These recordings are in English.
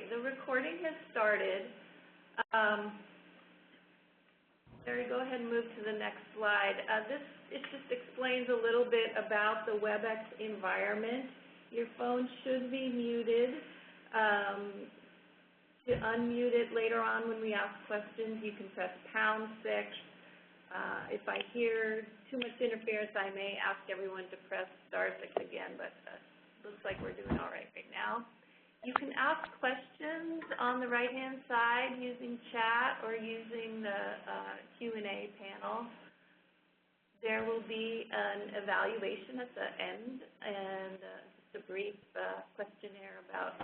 the recording has started. Larry, go ahead and move to the next slide. It just explains a little bit about the WebEx environment. Your phone should be muted. To unmute it later on when we ask questions, you can press #6. If I hear too much interference, I may ask everyone to press *6 again, but looks like we're doing all right now. You can ask questions on the right-hand side using chat or using the Q&A panel. There will be an evaluation at the end and just a brief questionnaire about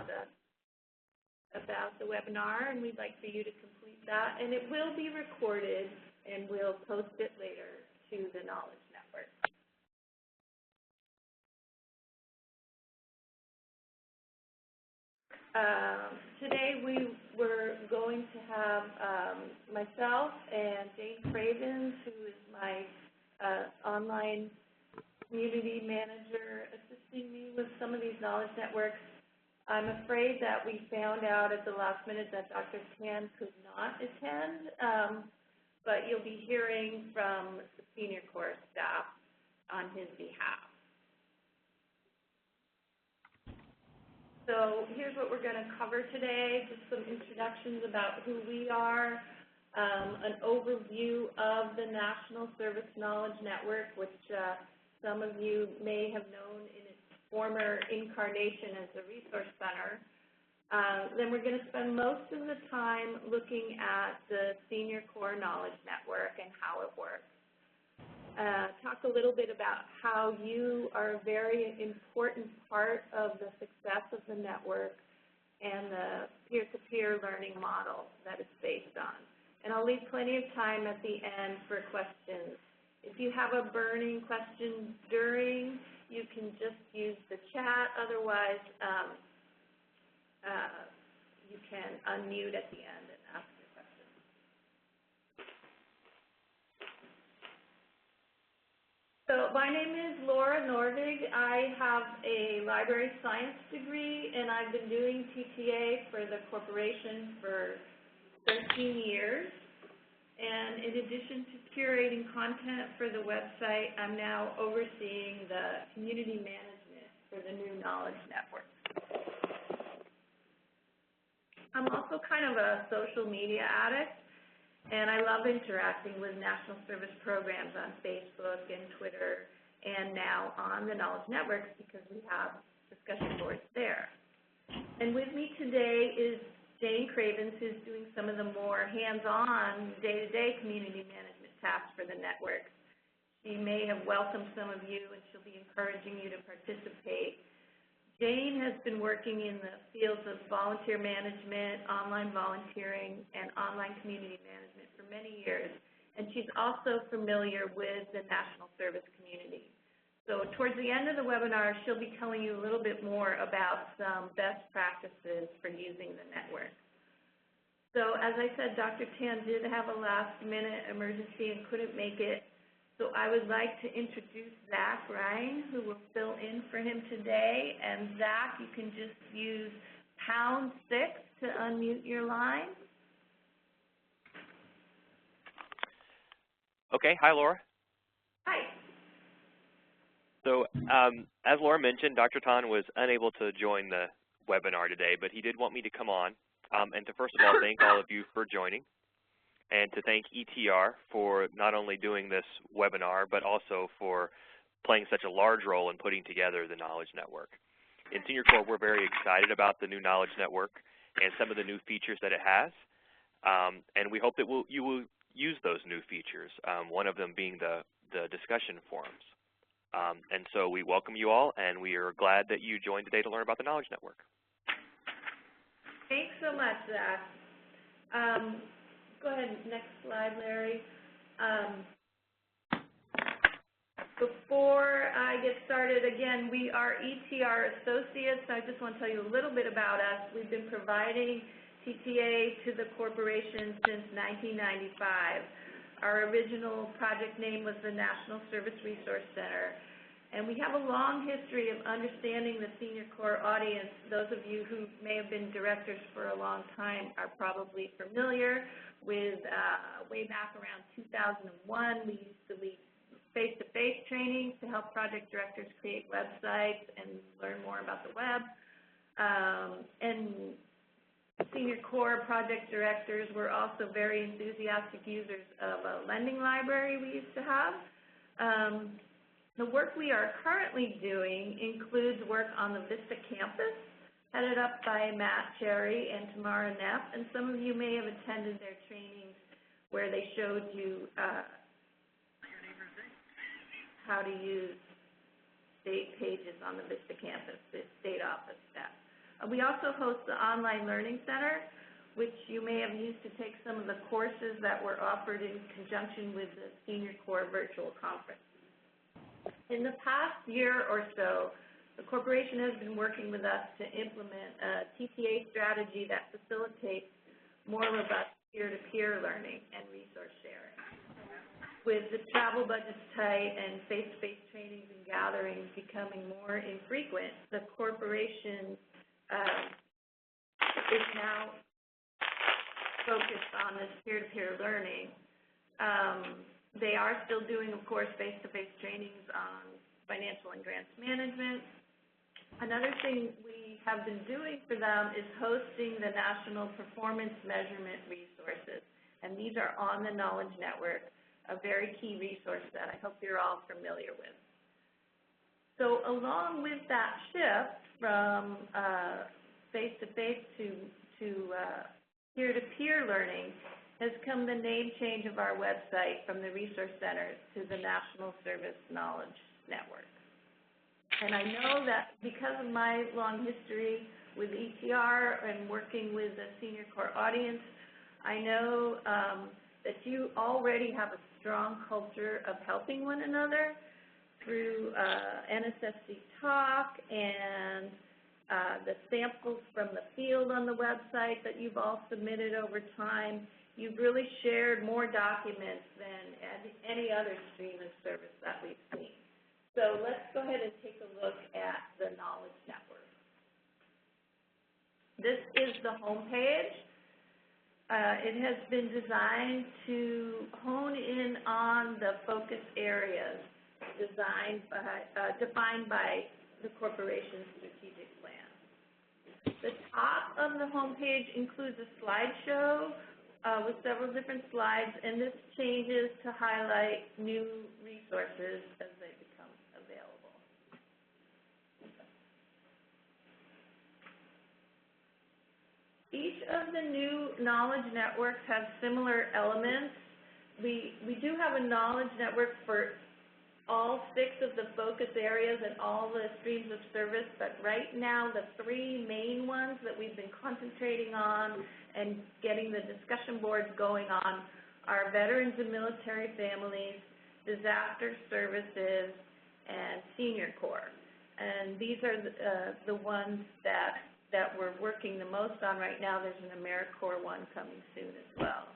the webinar, and we'd like for you to complete that. And it will be recorded, and we'll post it later to the Knowledge Network. Today we were going to have myself and Jayne Cravens, who is my online community manager, assisting me with some of these knowledge networks. I'm afraid that we found out at the last minute that Dr. Tan could not attend, but you'll be hearing from the senior core staff on his behalf. So here's what we're going to cover today, just some introductions about who we are, an overview of the National Service Knowledge Network, which some of you may have known in its former incarnation as the Resource Center. Then we're going to spend most of the time looking at the Senior Core Knowledge Network and how it works. Talk a little bit about how you are a very important part of the success of the network and the peer-to-peer learning model that it's based on. And I'll leave plenty of time at the end for questions. If you have a burning question during, you can just use the chat. Otherwise, you can unmute at the end and ask your question. So my name is Laura Norvig. I have a library science degree, and I've been doing TTA for the corporation for 13 years. And in addition to curating content for the website, I'm now overseeing the community management for the new Knowledge Network. I'm also kind of a social media addict, and I love interacting with national service programs on Facebook and Twitter, and now on the Knowledge Networks because we have discussion boards there. And with me today is Jayne Cravens, who's doing some of the more hands-on, day-to-day community management tasks for the network. She may have welcomed some of you, and she'll be encouraging you to participate. Jayne has been working in the fields of volunteer management, online volunteering, and online community management for many years, and she's also familiar with the national service community. So towards the end of the webinar, she'll be telling you a little bit more about some best practices for using the network. So as I said, Dr. Tan did have a last-minute emergency and couldn't make it. So I would like to introduce Zach Ryan, who will fill in for him today. And Zach, you can just use #6 to unmute your line. Okay. Hi, Laura. Hi. So as Laura mentioned, Dr. Tan was unable to join the webinar today, but he did want me to come on and to first of all thank all of you for joining, and to thank ETR for not only doing this webinar, but also for playing such a large role in putting together the Knowledge Network. In Senior Core, we're very excited about the new Knowledge Network and some of the new features that it has, and we hope that you will use those new features, one of them being the discussion forums. And so we welcome you all, and we are glad that you joined today to learn about the Knowledge Network. Thanks so much, Zach. Go ahead, next slide, Larry. Before I get started, again, we are ETR associates. I just want to tell you a little bit about us. We've been providing TTA to the corporation since 1995. Our original project name was the National Service Resource Center, And we have a long history of understanding the senior corps audience. Those of you who may have been directors for a long time are probably familiar with way back around 2001, we used to lead face-to-face trainings to help project directors create websites and learn more about the web. And senior corps project directors were also very enthusiastic users of a lending library we used to have. The work we are currently doing includes work on the Vista campus, headed up by Matt Cherry and Tamara Neff, and some of you may have attended their trainings where they showed you how to use state pages on the Vista campus, the state office staff. We also host the Online Learning Center, which you may have used to take some of the courses that were offered in conjunction with the Senior Corps virtual conference. In the past year or so, the corporation has been working with us to implement a TTA strategy that facilitates more robust peer-to-peer learning and resource sharing. With the travel budgets tight and face-to-face trainings and gatherings becoming more infrequent, the corporation is now focused on this peer-to-peer learning. They are still doing, of course, face-to-face trainings on financial and grants management. Another thing we have been doing for them is hosting the National Performance Measurement resources, and these are on the Knowledge Network, a very key resource that I hope you're all familiar with. So along with that shift from face-to-face to peer-to-peer learning has come the name change of our website from the Resource Center to the National Service Knowledge Network. And I know that because of my long history with ETR and working with the Senior Corps audience, I know that you already have a strong culture of helping one another through NSSC Talk and the samples from the field on the website that you've all submitted over time. You've really shared more documents than any other stream of service that we've seen. So let's go ahead and take a look at the Knowledge Network. This is the home page. It has been designed to hone in on the focus areas defined by the corporation's strategic plan. The top of the home page includes a slideshow with several different slides, and this changes to highlight new resources as they become available. Each of the new knowledge networks have similar elements. We do have a knowledge network for all 6 of the focus areas and all the streams of service, but right now the 3 main ones that we've been concentrating on and getting the discussion boards going on are veterans and military families, disaster services, and Senior Corps. And these are the ones that we're working the most on right now. There's an AmeriCorps one coming soon as well.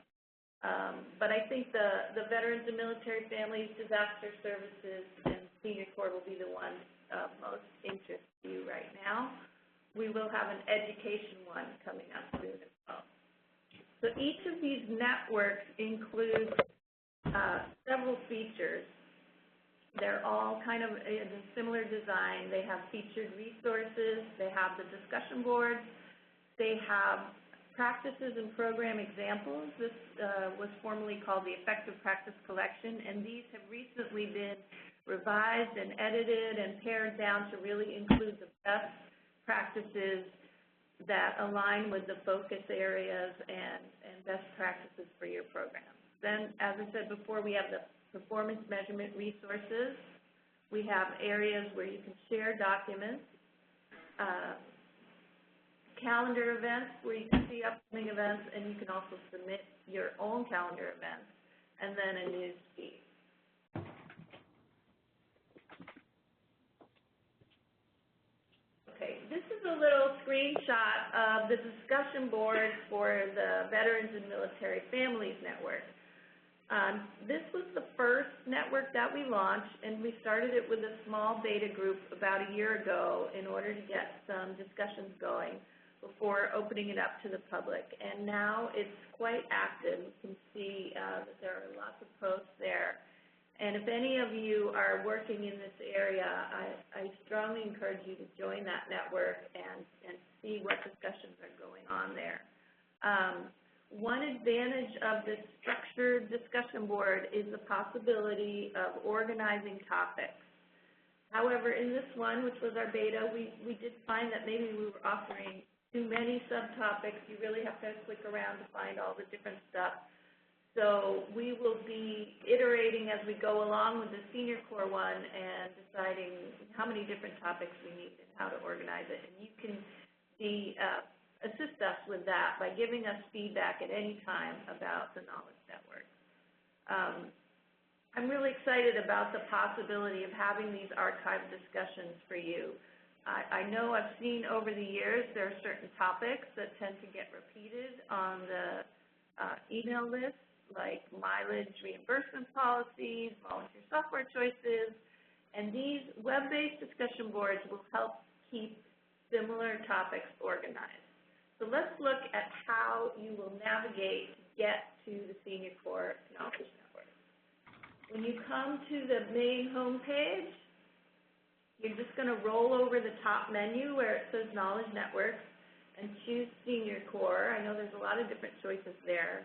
But I think the veterans and military families, disaster services, and Senior Corps will be the ones of most interest to you right now. We will have an education one coming up soon as well. So each of these networks includes several features. They're all kind of in a similar design. They have featured resources. They have the discussion boards. They have practices and program examples. This was formerly called the Effective Practice Collection, and these have recently been revised and edited and pared down to really include the best practices that align with the focus areas and best practices for your program. Then, as I said before, we have the performance measurement resources. We have areas where you can share documents, calendar events where you can see upcoming events, and you can also submit your own calendar events, and then a news feed. Okay, this is a little screenshot of the discussion board for the Veterans and Military Families Network. This was the first network that we launched, and we started it with a small beta group about a year ago in order to get some discussions going before opening it up to the public. And now it's quite active. You can see that there are lots of posts there. And if any of you are working in this area, I strongly encourage you to join that network and see what discussions are going on there. One advantage of this structured discussion board is the possibility of organizing topics. However, in this one, which was our beta, we did find that maybe we were offering too many subtopics. You really have to click around to find all the different stuff. So we will be iterating as we go along with the senior core one and deciding how many different topics we need and how to organize it. And you can assist us with that by giving us feedback at any time about the Knowledge Network. I'm really excited about the possibility of having these archive discussions for you. I know I've seen over the years there are certain topics that tend to get repeated on the email list, like mileage reimbursement policies, volunteer software choices, and these web-based discussion boards will help keep similar topics organized. So let's look at how you will navigate to get to the Senior Core Knowledge Network. When you come to the main home page, you're just going to roll over the top menu where it says Knowledge Networks and choose Senior Core. I know there's a lot of different choices there.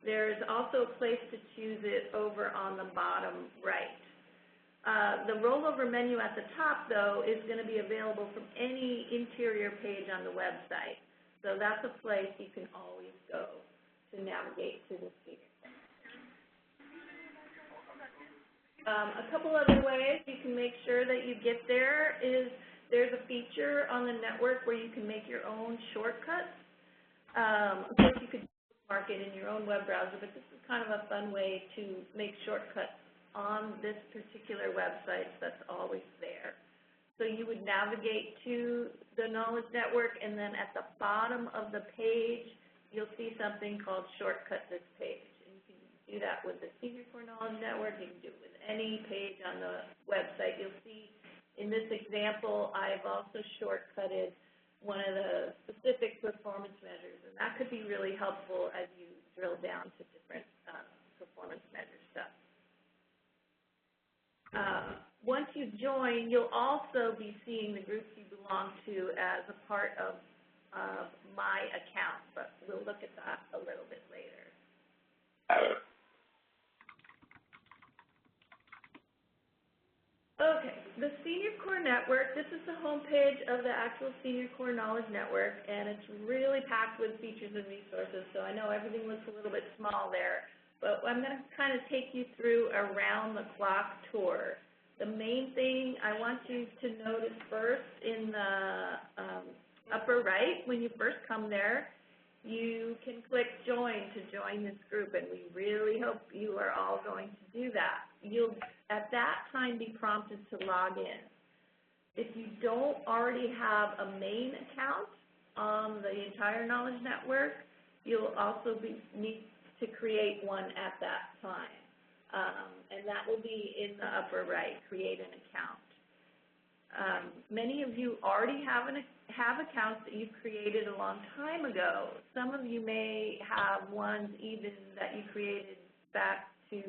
There's also a place to choose it over on the bottom right. The rollover menu at the top, though, is going to be available from any interior page on the website. So that's a place you can always go to navigate to the Senior Core. A couple other ways you can make sure that you get there is there's a feature on the network where you can make your own shortcuts. Of course, you could bookmark it in your own web browser, but this is kind of a fun way to make shortcuts on this particular website that's always there. So you would navigate to the Knowledge Network, and then at the bottom of the page, you'll see something called Shortcut This Page. And you can do that with the Senior Core Knowledge Network. You can do it with any page on the website. You'll see in this example, I've also shortcutted one of the specific performance measures, and that could be really helpful as you drill down to different performance measure stuff. Once you join, you'll also be seeing the groups you belong to as a part of my account, but we'll look at that a little bit later. Okay, the Senior Core Network, this is the home page of the actual Senior Core Knowledge Network, and it's really packed with features and resources, so I know everything looks a little bit small there, but I'm going to kind of take you through a round-the-clock tour. The main thing I want you to notice first in the upper right, when you first come there, you can click Join to join this group, and we really hope you are all going to do that. You'll, at that time, be prompted to log in. If you don't already have a main account on the entire Knowledge Network, you'll also need to create one at that time. And that will be in the upper right, create an account. Many of you already have accounts that you've created a long time ago. Some of you may have ones even that you created back to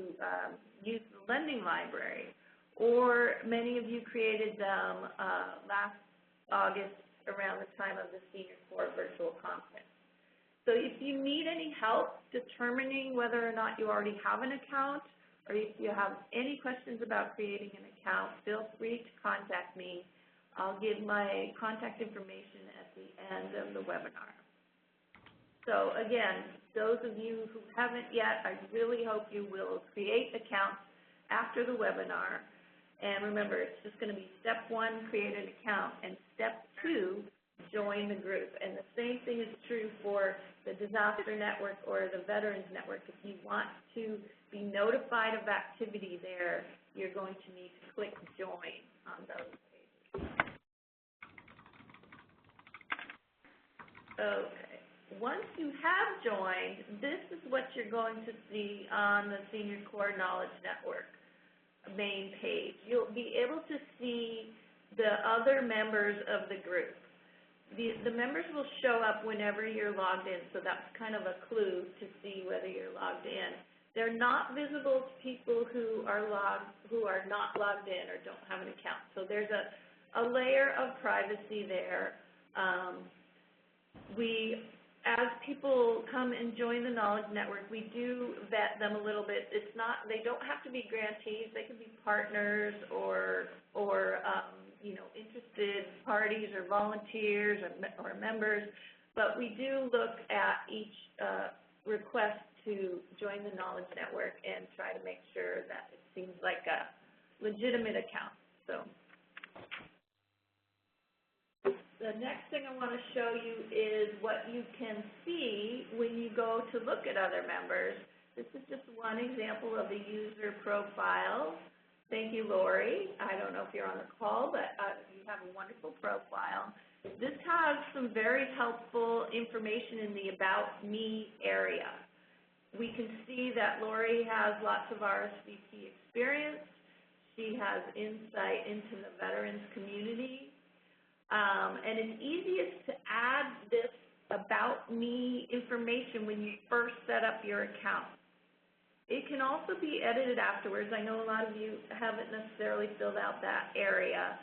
use the lending library, or many of you created them last August around the time of the Senior Core Virtual Conference. So if you need any help determining whether or not you already have an account, or if you have any questions about creating an account, feel free to contact me. I'll give my contact information at the end of the webinar. So again, those of you who haven't yet, I really hope you will create accounts after the webinar. And remember, it's just going to be step 1, create an account, and step 2, join the group. And the same thing is true for the Disaster Network or the Veterans Network. If you want to be notified of activity there, you're going to need to click Join on those pages. Okay, once you have joined, this is what you're going to see on the Senior Core Knowledge Network main page. You'll be able to see the other members of the group. The members will show up whenever you're logged in, so that's kind of a clue to see whether you're logged in. They're not visible to people who are not logged in or don't have an account. So there's a layer of privacy there. As people come and join the Knowledge Network, we do vet them a little bit. They don't have to be grantees. They can be partners or interested parties or volunteers or members. But we do look at each request to join the Knowledge Network and try to make sure that it seems like a legitimate account. So the next thing I want to show you is what you can see when you go to look at other members. This is just one example of a user profile. Thank you, Lori. I don't know if you're on the call, but you have a wonderful profile. This has some very helpful information in the About Me area. We can see that Lori has lots of RSVP experience. She has insight into the veterans community. And it's easiest to add this About Me information when you first set up your account. It can also be edited afterwards. I know a lot of you haven't necessarily filled out that area.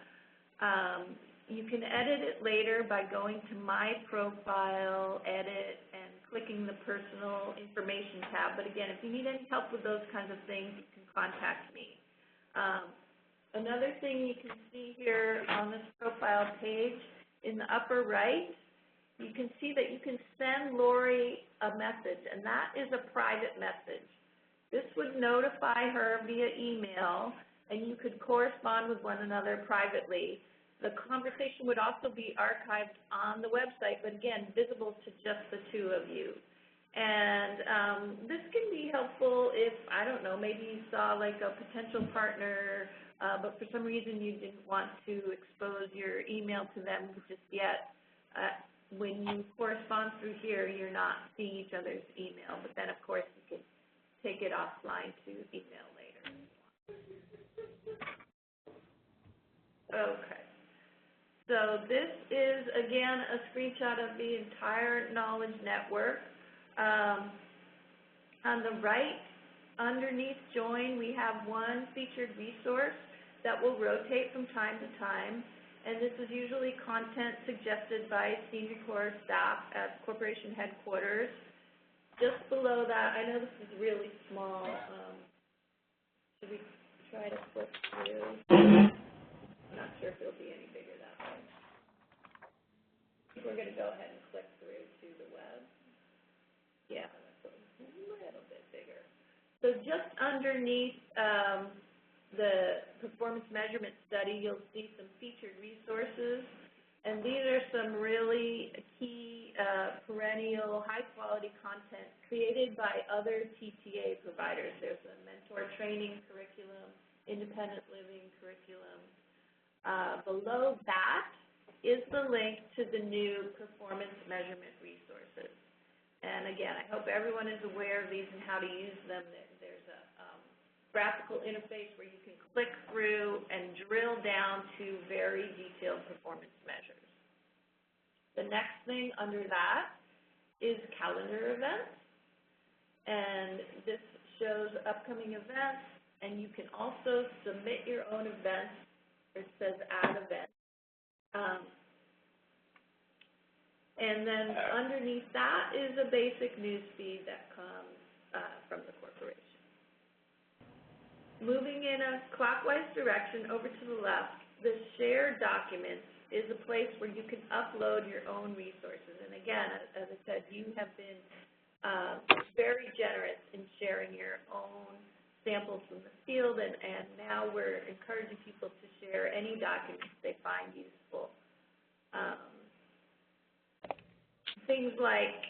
You can edit it later by going to My Profile, Edit, and clicking the Personal Information tab. But again, if you need any help with those kinds of things, you can contact me. Another thing you can see here on this profile page, in the upper right, you can see that you can send Lori a message, and that is a private message. This would notify her via email, and you could correspond with one another privately. The conversation would also be archived on the website, but again, visible to just the two of you. And this can be helpful if, I don't know, maybe you saw like a potential partner, but for some reason you didn't want to expose your email to them just yet. When you correspond through here, you're not seeing each other's email, but then of course you can take it offline to email later. Okay. So this is, again, a screenshot of the entire Knowledge Network. On the right, underneath Join, we have one featured resource that will rotate from time to time, and this is usually content suggested by Senior Core staff at corporation headquarters. Just below that, I know this is really small. Should we try to flip through? I'm not sure if it'll be any bigger that way. I think we're going to go ahead and click through to the web. Yeah, that's a little bit bigger. So just underneath the performance measurement study, you'll see some featured resources. And these are some really key, perennial, high-quality content created by other TTA providers. There's a mentor training curriculum, independent living curriculum. Below that is the link to the new performance measurement resources. And again, I hope everyone is aware of these and how to use them. There's a graphical interface where you can click through and drill down to very detailed performance measures. The next thing under that is calendar events. And this shows upcoming events, and you can also submit your own events. It says add event. And then underneath that is a basic news feed that comes from the corporation. Moving in a clockwise direction over to the left, the shared documents is a place where you can upload your own resources. And again, as I said, you have been very generous in sharing your own samples from the field, and now we're encouraging people to share any documents they find useful. Things like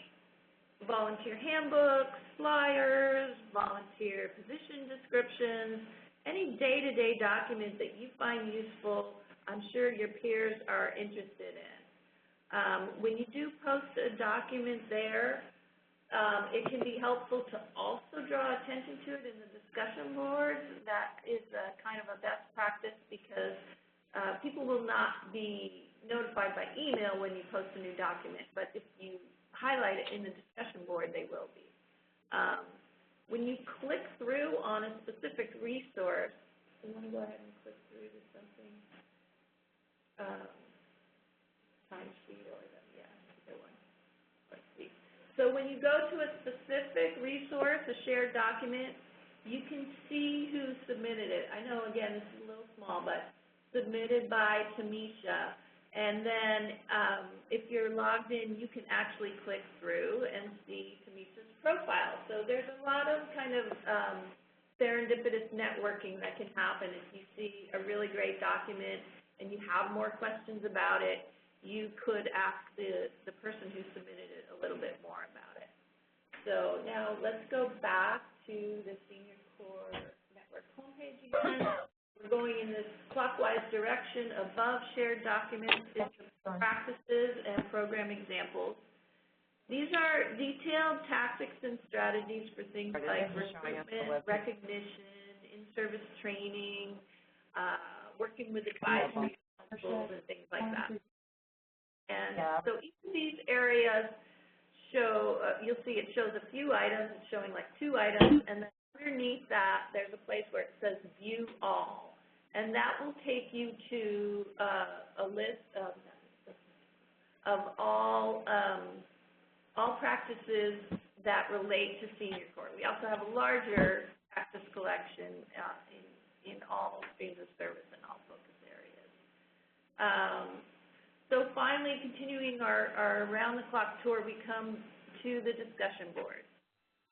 volunteer handbooks, flyers, volunteer position descriptions, any day-to-day document that you find useful, I'm sure your peers are interested in. When you do post a document there, it can be helpful to also draw attention to it in the discussion boards. That is kind of a best practice because people will not be notified by email when you post a new document, but if you highlight it in the discussion board, they will be. When you click through on a specific resource, you want to go ahead and click through to something, timesheet or either one. Let's see. So when you go to a specific resource, a shared document, you can see who submitted it. I know, again, this is a little small, but submitted by Tamisha. And then if you're logged in, you can actually click through and see Tamisha's profile. So there's a lot of kind of serendipitous networking that can happen. If you see a really great document and you have more questions about it, you could ask the person who submitted it a little bit more about it. So now let's go back to the Senior Core Network homepage again. We're going in this clockwise direction above shared documents into practices and program examples. These are detailed tactics and strategies for things like recruitment, recognition, in-service training, working with advisory councils and things like that. And so each of these areas show, you'll see it shows a few items. It's showing like 2 items, and then underneath that, there's a place where it says View All, and that will take you to a list of all practices that relate to Senior Core. We also have a larger practice collection in all streams of service and all focus areas. So finally, continuing our around-the-clock tour, we come to the discussion board.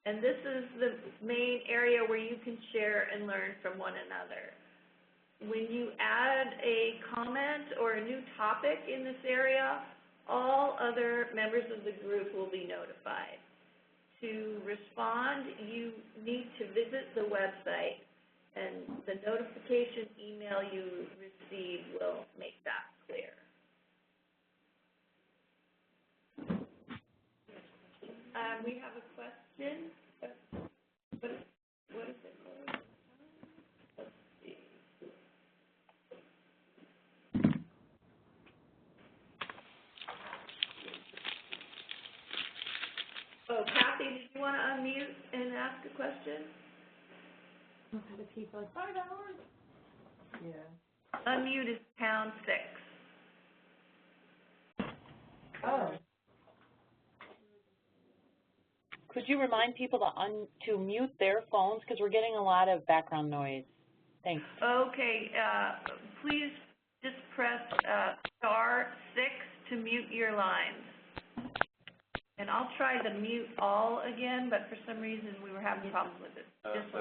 And this is the main area where you can share and learn from one another. When you add a comment or a new topic in this area, all other members of the group will be notified. To respond, you need to visit the website, and the notification email you receive will make that clear. We have a question. What is it? Let's see. Oh, Kathy, did you want to unmute and ask a question? I've had a pee for like 5 hours. Yeah. Unmute is #6. Oh. Could you remind people to mute their phones because we're getting a lot of background noise? Thanks. Okay. Please just press *6 to mute your lines. And I'll try the mute all again, but for some reason we were having problems with it.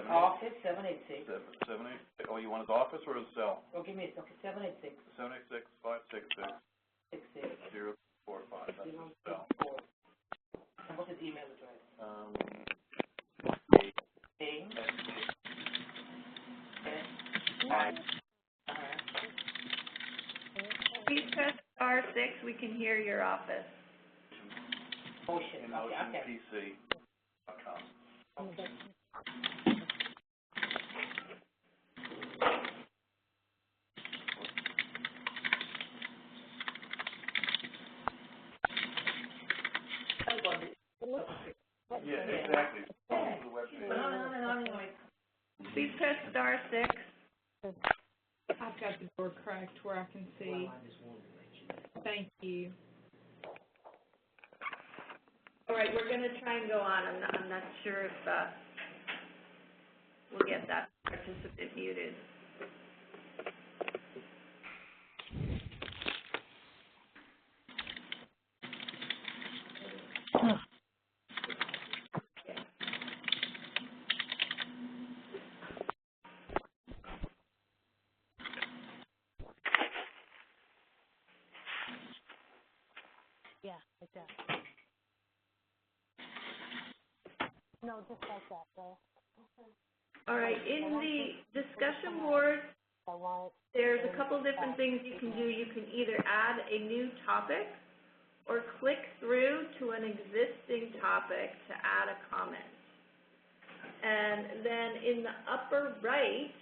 Office 786. 786. Oh, you want his office or his cell? Oh, give me 786. 786 566 045. That's his cell. And what's his email address? Please press *6. We can hear your office. OceanPC.com. Yeah, exactly. Please press *6. I've got the door cracked where I can see. Thank you. All right, we're going to try and go on. I'm not sure if we'll get that participant muted. Yeah, like that. No, just like that, though. All right, in the discussion board, there's a couple different things you can do. You can either add a new topic, or click through to an existing topic to add a comment. And then in the upper right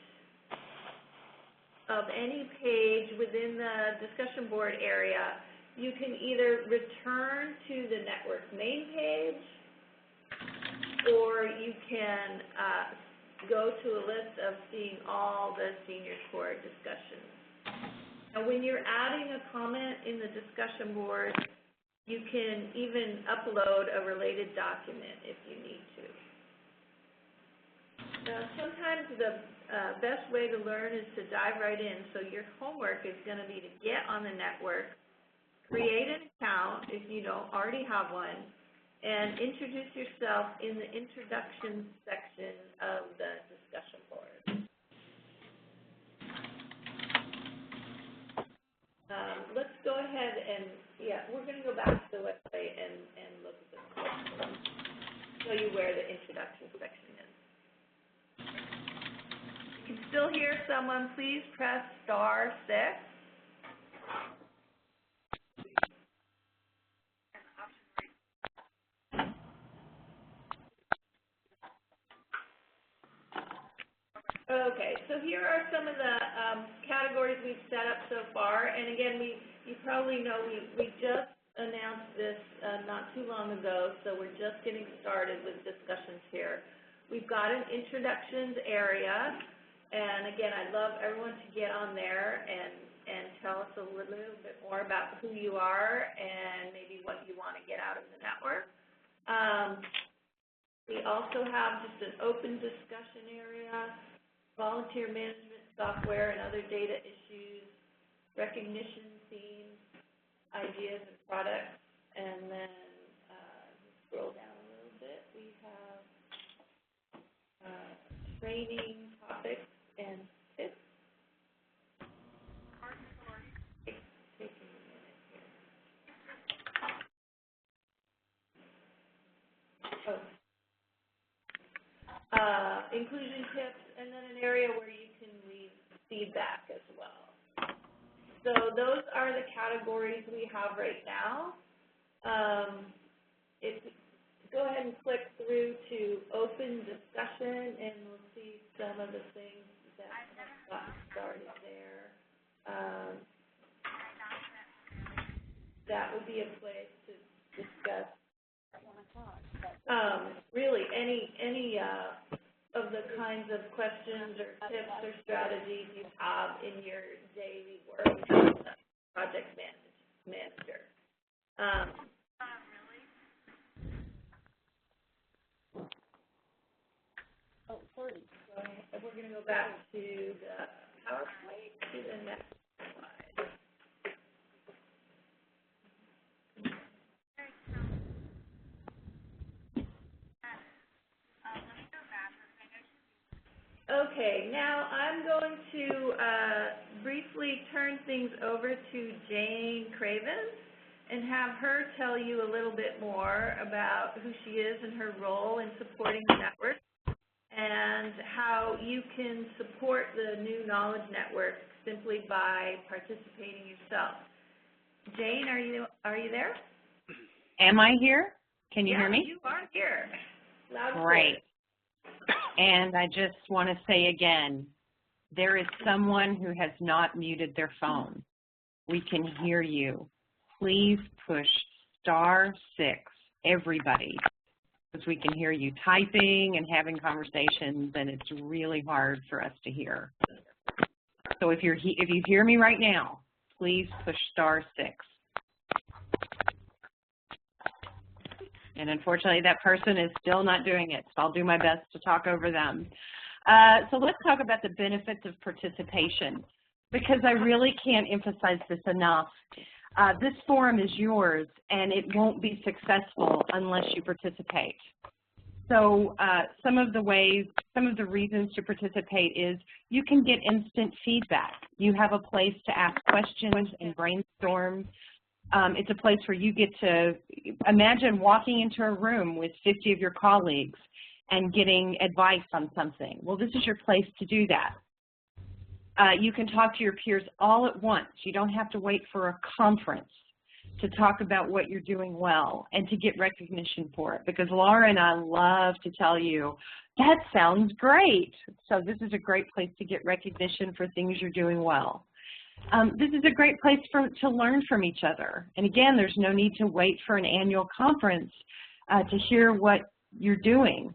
of any page witin the discussion board area, you can either return to the network main page, or you can go to a list of seeing all the seniors board discussions. Now, when you're adding a comment in the discussion board, you can even upload a related document if you need to. Now, sometimes the best way to learn is to dive right in. So your homework is going to be to get on the network, create an account if you don't already have one, and introduce yourself in the introduction section of the discussion board. Let's go ahead and, we're going to go back to the website and look at this question. Show you where the introduction section is. If you can still hear someone, please press *6. Okay, so here are some of the categories we've set up so far. And again, you probably know we just announced this not too long ago, so we're just getting started with discussions here. We've got an introductions area, and again, I'd love everyone to get on there and tell us a little bit more about who you are and maybe what you want to get out of the network. We also have just an open discussion area, volunteer management software and other data issues, recognition themes, ideas and products, and then scroll down a little bit. We have training topics and tips. It's taking a minute here. Inclusion tips, and then an area where you can leave feedback as well. So those are the categories we have right now. Go ahead and click through to open discussion, and we'll see some of the things that have gotten started there. That would be a place to discuss really any of the kinds of questions or tips or strategies you have in your daily work as a project manager. Oh, sorry. So we're going to go back to the PowerPoint to the next slide. Okay, now I'm going to briefly turn things over to Jayne Cravens and have her tell you a little bit more about who she is and her role in supporting the network and how you can support the new Knowledge Network simply by participating yourself. Jayne, are you there? Am I here? Can you hear me? You are here. Loud and Great. And I just want to say again, there is someone who has not muted their phone. We can hear you. Please push *6, everybody, because we can hear you typing and having conversations, and it's really hard for us to hear. So if you hear me right now, please push *6. And unfortunately, that person is still not doing it, so I'll do my best to talk over them. So let's talk about the benefits of participation, because I really can't emphasize this enough. This forum is yours, and it won't be successful unless you participate. So some of the reasons to participate is you can get instant feedback. You have a place to ask questions and brainstorm. It's a place where you get to imagine walking into a room with 50 of your colleagues and getting advice on something. Well, this is your place to do that. You can talk to your peers all at once. You don't have to wait for a conference. to talk about what you're doing well and to get recognition for it, because Laura and I love to tell you, that sounds great. So this is a great place to get recognition for things you're doing well. This is a great place to learn from each other. And again, there's no need to wait for an annual conference to hear what you're doing,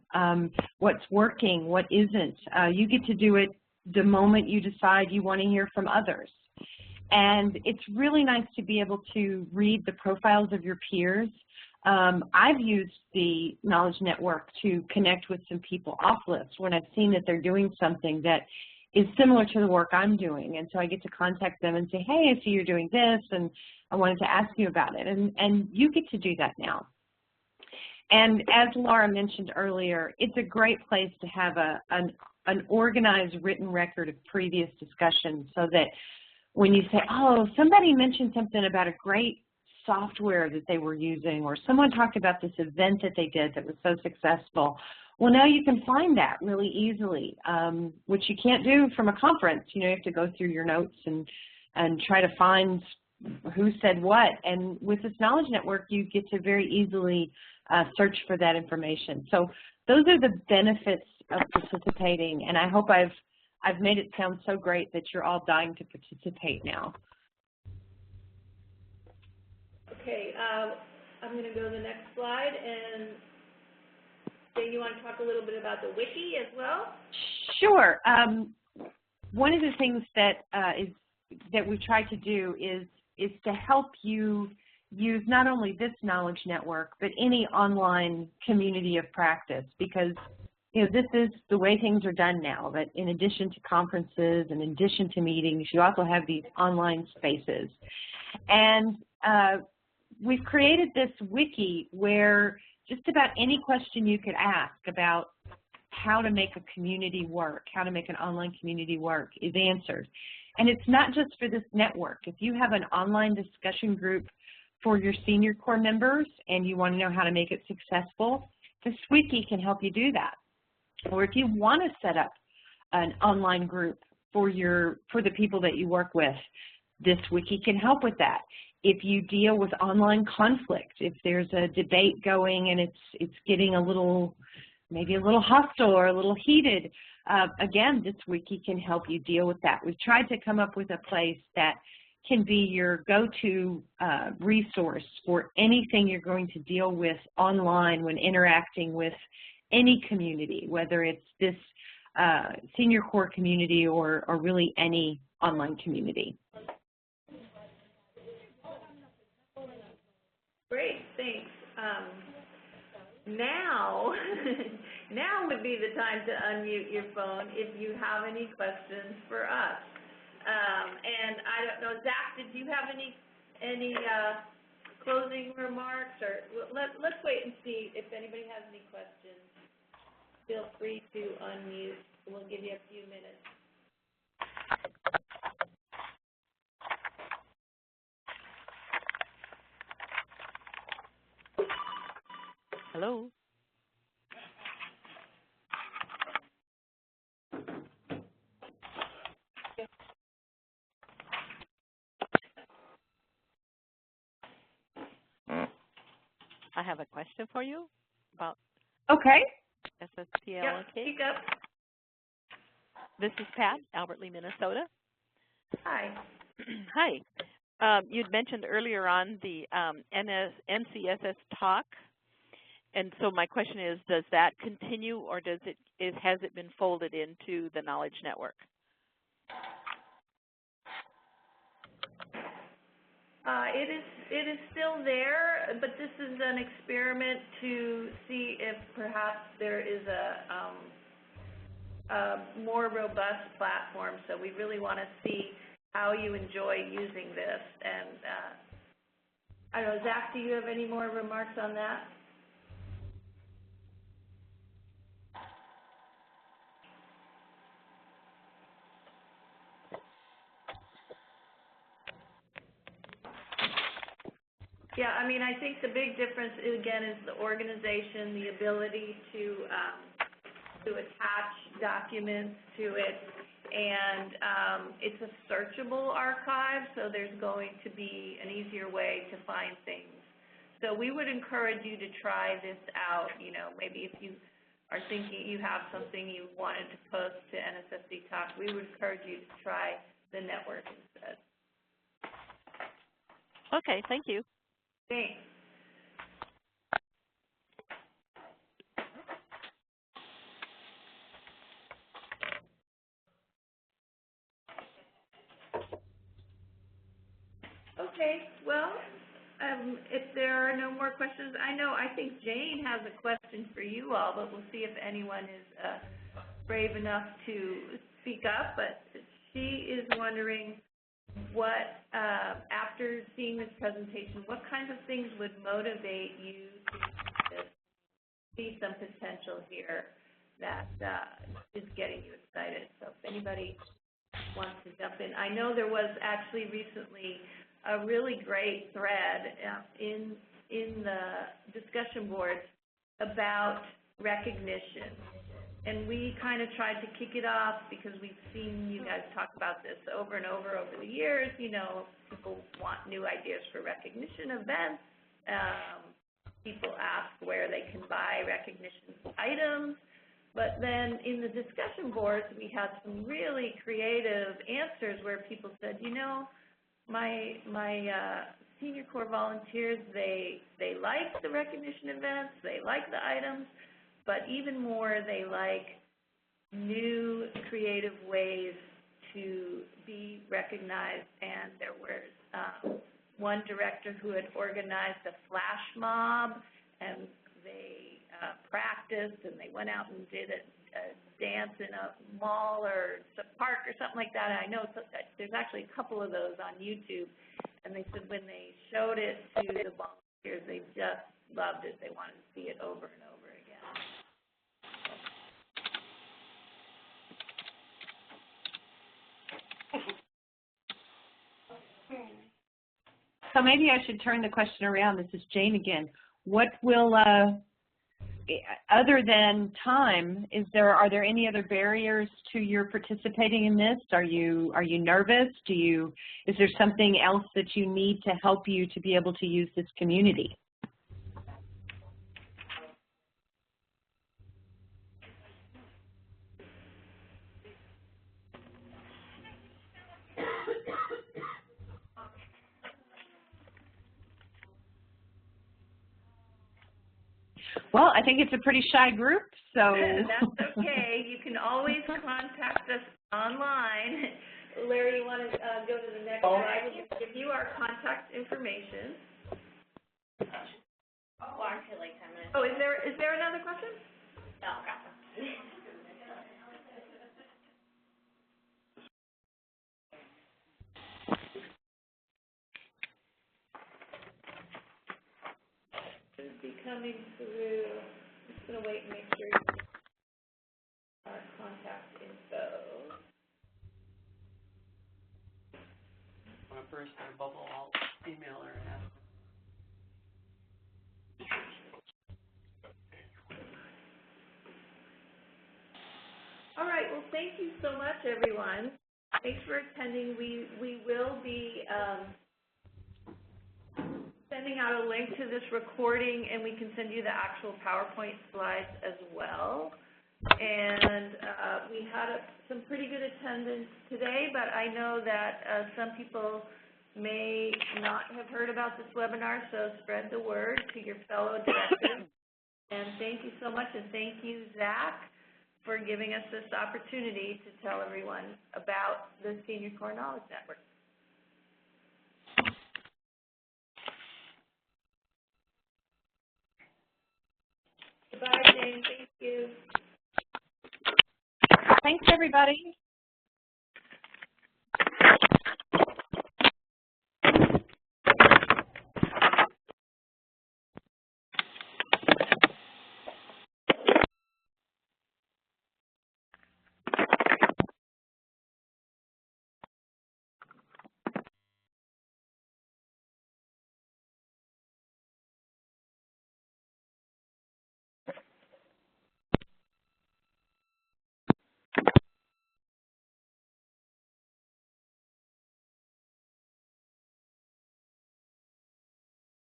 what's working, what isn't. You get to do it the moment you decide you want to hear from others. And it's really nice to be able to read the profiles of your peers. I've used the Knowledge Network to connect with some people off list when I've seen that they're doing something that is similar to the work I'm doing. And so I get to contact them and say, hey, I see you're doing this, and I wanted to ask you about it. And you get to do that now. And as Laura mentioned earlier, it's a great place to have an organized written record of previous discussions, so that when you say, oh, somebody mentioned something about a great software that they were using, or someone talked about this event that they did that was so successful, well, now you can find that really easily, which you can't do from a conference. You know, you have to go through your notes and try to find who said what. And with this Knowledge Network, you get to very easily search for that information. So those are the benefits of participating, and I hope I've made it sound so great that you're all dying to participate now. Okay, I'm going to go to the next slide, and Jay, you want to talk a little bit about the wiki as well? Sure. One of the things that we try to do is to help you use not only this Knowledge Network, but any online community of practice, because you know, this is the way things are done now, that in addition to conferences and in addition to meetings, you also have these online spaces. And we've created this wiki where just about any question you could ask about how to make a community work, how to make an online community work, is answered. And it's not just for this network. If you have an online discussion group for your senior core members and you want to know how to make it successful, this wiki can help you do that. Or if you want to set up an online group for the people that you work with, this wiki can help with that. If you deal with online conflict, if there's a debate going and it's getting a little, maybe a little hostile or a little heated, again, this wiki can help you deal with that. We've tried to come up with a place that can be your go-to resource for anything you're going to deal with online when interacting with any community, whether it's this senior core community or really any online community. Great, thanks. Now, now would be the time to unmute your phone if you have any questions for us. And I don't know, Zach, did you have any closing remarks? Or let's wait and see if anybody has any questions. Feel free to unmute. We'll give you a few minutes. Hello. I have a question for you about Okay. SSPL. Yep, speak up. This is Pat, Albert Lee, Minnesota. Hi. Hi. You'd mentioned earlier on the NCSS talk, and so my question is, does that continue, or has it been folded into the Knowledge Network? It is still there, but this is an experiment to see if perhaps there is a more robust platform. So we really want to see how you enjoy using this. And I don't know, Zach, do you have any more remarks on that? Yeah, I mean, I think the big difference, again, is the organization, the ability to attach documents to it. And it's a searchable archive, so there's going to be an easier way to find things. So we would encourage you to try this out. You know, maybe if you are thinking you have something you wanted to post to NSSD Talk, we would encourage you to try the network instead. Okay, thank you. Thanks. Okay, well, if there are no more questions, I think Jayne has a question for you all, but we'll see if anyone is brave enough to speak up. But she is wondering what, after seeing this presentation, what kinds of things would motivate you to see some potential here that is getting you excited. So if anybody wants to jump in. I know there was actually recently a really great thread in the discussion boards about recognition. And we kind of tried to kick it off because we've seen you guys talk about this over and over the years. You know, people want new ideas for recognition events. People ask where they can buy recognition items. But then in the discussion boards, we had some really creative answers where people said, you know, my Senior Corps volunteers, they like the recognition events, they like the items, but even more, they like new creative ways to be recognized. And there was one director who had organized a flash mob, and they practiced, and they went out and did a dance in a mall or a park or something like that. And I know there's actually a couple of those on YouTube, and they said when they showed it to the volunteers, they just loved it. They wanted to see it over and over again. So maybe I should turn the question around. This is Jayne again. What will, other than time, are there any other barriers to your participating in this? Are you nervous? Is there something else that you need to help you to be able to use this community? Well, I think it's a pretty shy group, so. That's okay. You can always contact us online. Larry, you want to go to the next slide? We'll give you our contact information. Oh, actually, like 10 minutes. Oh, is there another question? No, got it. Should be coming through. I'm just going to wait and make sure you get our contact info. When I burst my bubble, I'll email her and ask her. All right. Well, thank you so much, everyone. Thanks for attending. We will be sending out a link to this recording, and we can send you the actual PowerPoint slides as well. And we had some pretty good attendance today, but I know that some people may not have heard about this webinar, so spread the word to your fellow directors. And thank you so much, and thank you, Zach, for giving us this opportunity to tell everyone about the Senior Corps Knowledge Network. Goodbye, Jayne. Thank you. Thanks, everybody.